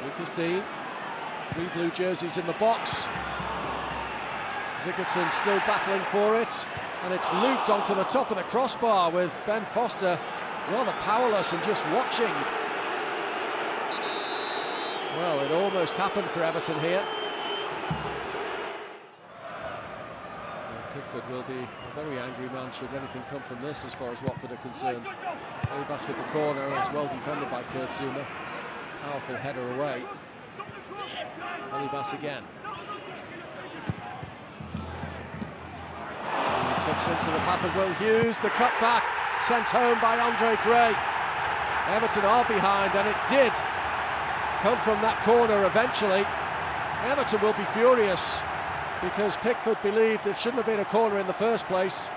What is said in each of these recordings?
Lucas Digne, 3 blue jerseys in the box. Sigurdsson still battling for it, and it's looped onto the top of the crossbar with Ben Foster rather powerless and just watching. Well, it almost happened for Everton here. Pickford will be a very angry man should anything come from this as far as Watford are concerned. Olibas with the corner, as well defended by Kurt Zouma. Powerful header away. Olibas again. Touched into the path of Will Hughes, the cutback sent home by Andre Gray. Everton are behind, and it did come from that corner eventually. Everton will be furious because Pickford believed it shouldn't have been a corner in the first place.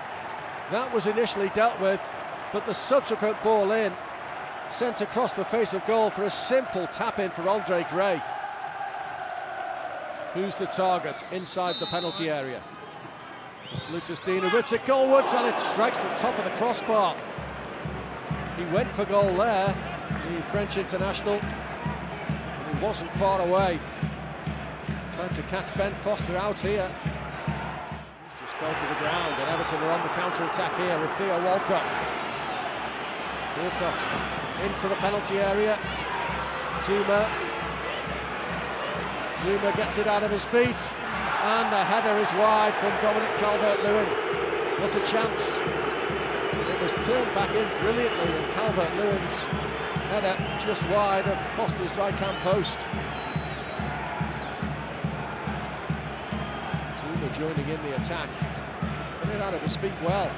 That was initially dealt with, but the subsequent ball in, sent across the face of goal for a simple tap-in for Andre Gray. Who's the target inside the penalty area? It's Lucas Digne who whips it goalwards, and it strikes the top of the crossbar. He went for goal there, the French international, and he wasn't far away. Trying to catch Ben Foster out here. He's just fell to the ground, and Everton are on the counter-attack here with Theo Walcott. Walcott into the penalty area. Zouma gets it out of his feet, and the header is wide from Dominic Calvert-Lewin. What a chance. It was turned back in brilliantly, and Calvert-Lewin's header just wide of Foster's right-hand post. Zouma joining in the attack, put it out of his feet well.